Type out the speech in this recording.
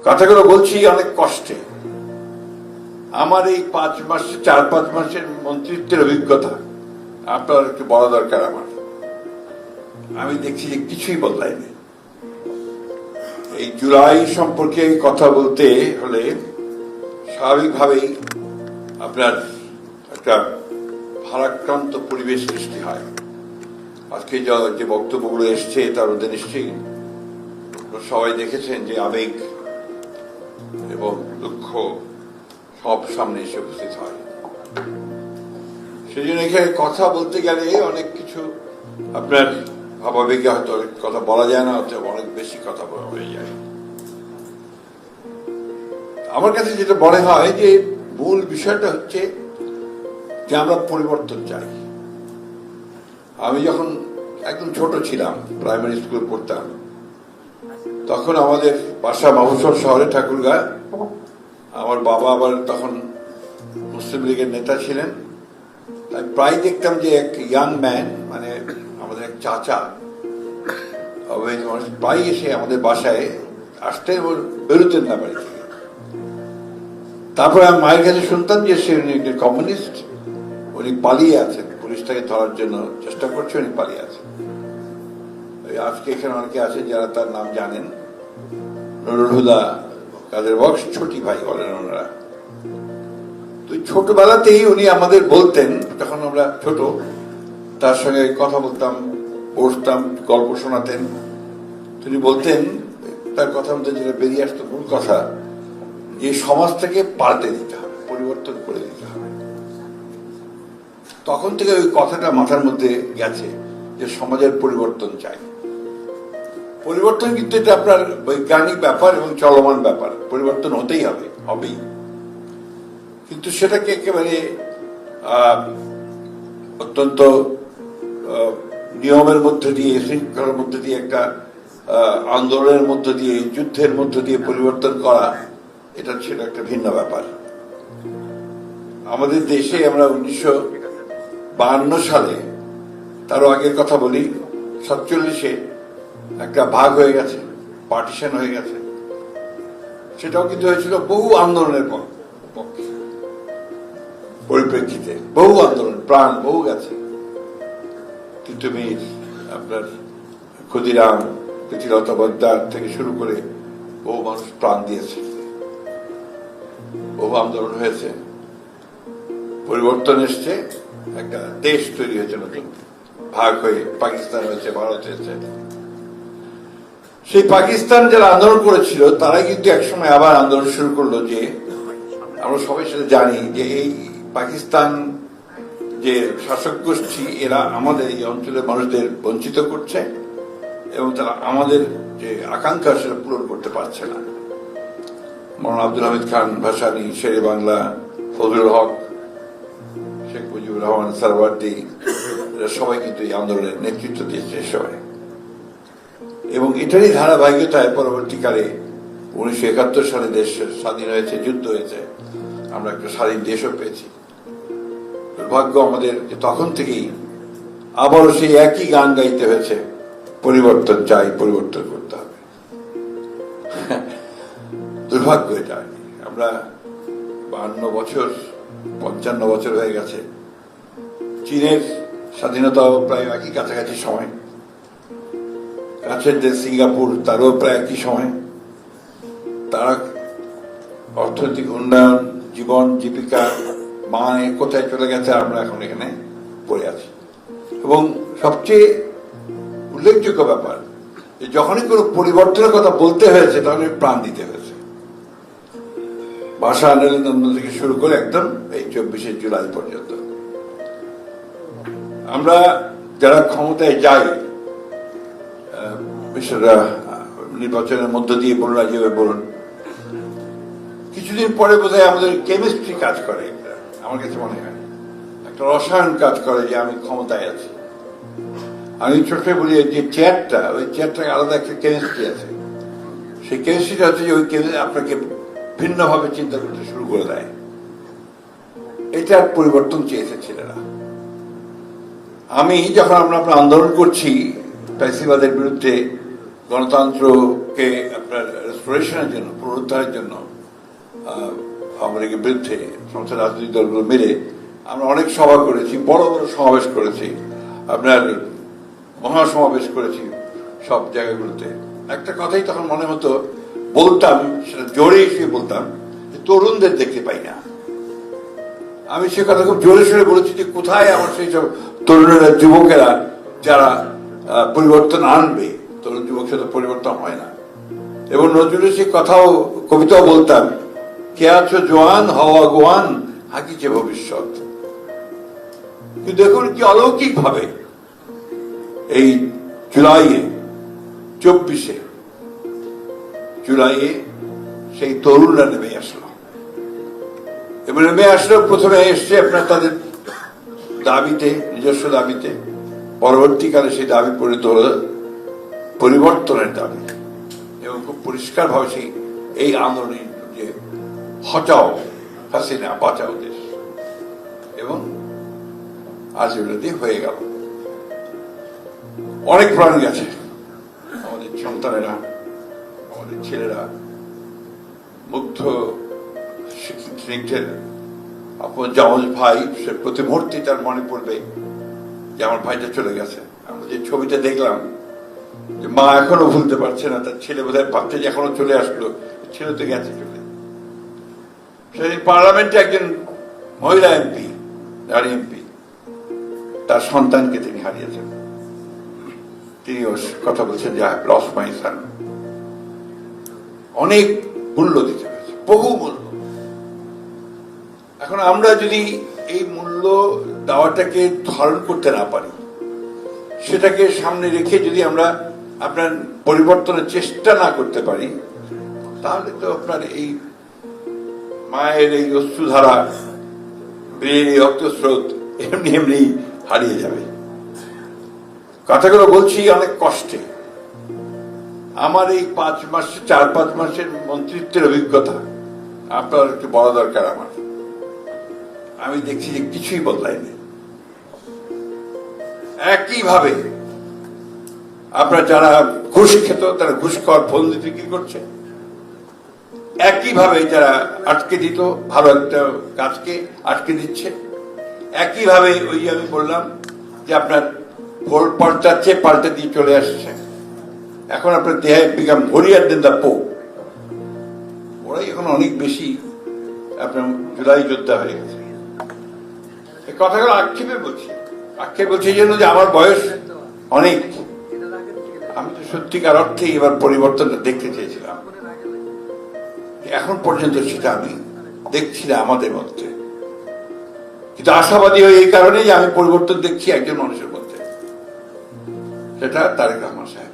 কথাগুলো বলছি অনেক কষ্টে। আমার এই 4-5 মাসের মন্ত্রিত্বের অভিজ্ঞতা আপনার একটু বলা দরকার। আমি দেখছি যে কিছুই বদলায়নি। এই জুলাই সম্পর্কে কথা বলতে হলে স্বাভাবিকভাবেই আপনার একটা ভারাক্রান্ত পরিবেশ সৃষ্টি হয়। আজকে যে বক্তব্যগুলো এসছে তার মধ্যে নিশ্চয়ই সবাই দেখেছেন যে আবেগ এবং দুঃখ সব সামনে এসে উপস্থিত হয়। সেই জন্য এখানে কথা বলতে গেলে অনেক কিছু আপনার ভাবাবেগে হয়তো অনেক কথা বলা যায় না, অথবা অনেক বেশি কথা বলা হয়ে যায়। আমার কাছে যেটা মনে হয় যে মূল বিষয়টা হচ্ছে যে আমরা পরিবর্তন চাই। আমি যখন একদম ছোট ছিলাম, প্রাইমারি স্কুলে পড়তাম, তখন আমাদের বাসা মফস্বল শহরে ঠাকুরগাঁ। আমার বাবা আবার তখন মুসলিম লীগের নেতা ছিলেন। তাই প্রায় দেখতাম যে এক ইয়াং ম্যান, মানে আমাদের এক চাচা, প্রায় এসে আমাদের বাসায় আসতেন, বেরোতেন না বাড়ি থেকে। তারপরে আমি মায়ের কাছে শুনতাম যে সে উনি একজন কমিউনিস্ট, উনি পালিয়ে আছেন, পুলিশ তাকে ধরার জন্য চেষ্টা করছে, উনি পালিয়ে আছেন। আজকে এখানে অনেকে আছেন যারা তার নাম জানেন, নুরুল হুদা, কাদের বক্স, ছোটি ভাই বলেন ওনারা। তো ছোটবেলাতেই উনি আমাদের বলতেন, যখন আমরা ছোট, তার সঙ্গে কথা বলতাম, বসতাম, গল্প শোনাতেন। তিনি বলতেন, তার কথা মধ্যে যেটা বেরিয়ে আসতো মূল কথা, যে সমাজটাকে পাল্টে দিতে হবে, পরিবর্তন করে দিতে হবে। তখন থেকে ওই কথাটা মাথার মধ্যে গেছে যে সমাজের পরিবর্তন চাই। পরিবর্তন কিন্তু এটা আপনার বৈজ্ঞানিক ব্যাপার এবং চলমান ব্যাপার, পরিবর্তন হতেই হবে, হবেই। কিন্তু সেটাকে একেবারে অত্যন্ত নিয়মের মধ্যে দিয়ে, শৃঙ্খলার মধ্যে দিয়ে, একটা আন্দোলনের মধ্যে দিয়ে, যুদ্ধের মধ্যে দিয়ে পরিবর্তন করা, এটা ছিল একটা ভিন্ন ব্যাপার। আমাদের দেশে আমরা 1952 সালে, তারও আগের কথা বলি, 47-এ একটা ভাগ হয়ে গেছে, পার্টিশন হয়ে গেছে। সেটাও কিন্তু হয়েছিল বহু আন্দোলনের পক্ষে, পরিপ্রেক্ষিতে বহু আন্দোলন, প্রাণ বহু গেছে। তিতুমির, আপনার ক্ষুদিরাম, প্রীতিলতা বদ্দার থেকে শুরু করে বহু মানুষ প্রাণ দিয়েছে, বহু আন্দোলন হয়েছে, পরিবর্তন এসছে, একটা দেশ তৈরি হয়েছে নতুন, ভাগ হয়ে পাকিস্তান হয়েছে, ভারত হয়েছে। সেই পাকিস্তান যারা আন্দোলন করেছিল তারাই কিন্তু একসময় আবার আন্দোলন শুরু করলো, যে আমরা সবাই সেটা জানি যে এই পাকিস্তান যে শাসক গোষ্ঠী, এরা আমাদের এই অঞ্চলের মানুষদের বঞ্চিত করছে এবং তারা আমাদের যে আকাঙ্ক্ষা সেটা পূরণ করতে পারছে না। মৌলানা আব্দুল হামিদ খান ভাসানী, শেরে বাংলা, ফজলুল হক, শেখ মুজিবুর রহমান সারওয়ার্দী, এরা সবাই কিন্তু এই আন্দোলনের নেতৃত্ব দিয়েছে সবাই। এবং এটারই ধারাবাহিকতায় পরবর্তীকালে 1971 সালে দেশ স্বাধীন হয়েছে, যুদ্ধ হয়েছে, আমরা একটা স্বাধীন দেশও পেয়েছি। দুর্ভাগ্য আমাদের যে তখন থেকেই আবারও সেই একই গান গাইতে হয়েছে, পরিবর্তন চাই, পরিবর্তন করতে হবে। দুর্ভাগ্য এটা। আমরা 52 বছর, 55 বছর হয়ে গেছে। চীনের স্বাধীনতাও প্রায় একই কাছাকাছি সময়, কাছের দেশ সিঙ্গাপুর, তারও প্রায় একই সময়। তারা অর্থনৈতিক উন্নয়ন, জীবন জীবিকা মানে কোথায় চলে গেছে, আমরা এখন এখানে পড়ে আছি। এবং সবচেয়ে উল্লেখযোগ্য ব্যাপার, যে যখনই কোনো পরিবর্তনের কথা বলতে হয়েছে তখন প্রাণ দিতে হয়েছে। ভাষা আন্দোলন থেকে শুরু করে একদম এই 24শে জুলাই পর্যন্ত আমরা যারা ক্ষমতায় যাই, নির্বাচনের মধ্য দিয়ে বলুন, যেভাবে বলুন, কিছুদিন পরে বোধহয় আমাদের কেমিস্ট্রি কাজ করে, আমার কাছে মনে হয় একটা রসায়ন কাজ করে, যে আমি ক্ষমতায় আছি। আমি ছোট বলি যে চেয়ারটা, ওই চেয়ারটাকে আলাদা একটা কেমিস্ট্রি আছে। সেই কেমিস্ট্রিটা হচ্ছে যে ওই আপনাকে ভিন্নভাবে চিন্তা করতে শুরু করে দেয়। এটার পরিবর্তন চেয়েছে ছেলেরা। আমি যখন আমরা আন্দোলন করছি ফ্যাসিবাদের বিরুদ্ধে, গণতন্ত্রকে আপনার রেস্টোরেশনের জন্য, পুনরুদ্ধারের জন্য আওয়ামী লীগের বিরুদ্ধে সমস্ত রাজনৈতিক দলগুলো মিলে আমরা অনেক সভা করেছি, বড় বড় সমাবেশ করেছি, আপনার মহাসমাবেশ করেছি সব জায়গাগুলোতে। একটা কথাই তখন মনে হতো, বলতাম, সেটা জোরে এসে বলতাম, যে তরুণদের দেখতে পাই না। আমি সে কথা খুব জোরে সোরে বলেছি যে কোথায় আমার সেই সব তরুণেরা, যুবকেরা যারা পরিবর্তন আনবে। তরুণ যুবক সাথে পরিবর্তন হয় না। এবং নজরুলের সেই কথাও, কবিতাও বলতাম, কে আছো জোয়ান হওয়া গোয়ান হাকিছে ভবিষ্যৎ। কিন্তু দেখুন কি অলৌকিক ভাবে এই জুলাইয়ে 24 জুলাইয়ে সেই তরুণরা নেমে আসলো। এবং নেমে আসলো, প্রথমে এসছে আপনার তাদের দাবিতে, নিজস্ব দাবিতে, পরবর্তীকালে সেই দাবি পরিণত হল পরিবর্তনের দাবি। এবং খুব পরিষ্কার ভাবে সেই এই আন্দোলনে যে হটাও হাসিনা, বাঁচাও দেশ, এবং আজ এগুলোতে হয়ে গেল। অনেক প্রাণ গেছে, আমাদের সন্তানেরা, আমাদের ছেলেরা, মুগ্ধ স্নিগ্ধের আপনার জামাল ভাই, সে প্রতি মুহূর্তে তার মনে পড়বে যে আমার ভাইটা চলে গেছে। আমরা যে ছবিটা দেখলাম, যে মা এখনো ভুলতে পারছে না, তার ছেলে বোধহয় ভাবছে যে এখনো চলে আসলো, ছেলে তো গেছে চলে। সেদিন পার্লামেন্টে একজন মহিলা এমপি, নারী এমপি, তার সন্তানকে তিনি হারিয়েছেন। তিনি কথা বলছেন যে আই লস্ট মাই সন। অনেক মূল্য দিতে হয়েছে, বহু মূল্য। এখন আমরা যদি এই মূল্য দেওয়াটাকে ধারণ করতে না পারি, সেটাকে সামনে রেখে যদি আমরা আপনার পরিবর্তনের চেষ্টা না করতে পারি, তাহলে তো আপনার এই মায়ের এই অশ্রুধারা, বীরের এই রক্তস্রোত এমনি এমনি হারিয়ে যাবে। কথাগুলো বলছি অনেক কষ্টে। আমার এই 4-5 মাসের মন্ত্রিত্বের অভিজ্ঞতা আপনার একটু বড় দরকার আমার। আমি দেখছি যে কিছুই বদলায়নি। একইভাবে আপনার যারা ঘুষ খেত, তারা ঘুষ খাওয়ার ফোন দিতে কি করছে, একইভাবে যারা আটকে দিত ভালো একটা কাজকে আটকে দিচ্ছে, একইভাবে ওই আমি বললাম যে আপনার ভোট পাল্টাচ্ছে, পাল্টে দিয়ে চলে আসছে। এখন আপনার দেহে বিকাম হরিয়ার দেন দা পো। ওরাই এখন অনেক বেশি আপনার জুলাই যোদ্ধা হয়ে গেছে। এই কথাগুলো আক্ষেপে বলছি, আক্ষেপে বলছি এই জন্য যে আমার বয়স অনেক। আমি তো সত্যিকার অর্থে এবার পরিবর্তনটা দেখতে চেয়েছিলাম, এখন পর্যন্ত সেটা আমি দেখছি না আমাদের মধ্যে। কিন্তু আশাবাদী হয়ে এই কারণে যে আমি পরিবর্তন দেখছি একজন মানুষের মধ্যে, সেটা তারেক রহমান সাহেব।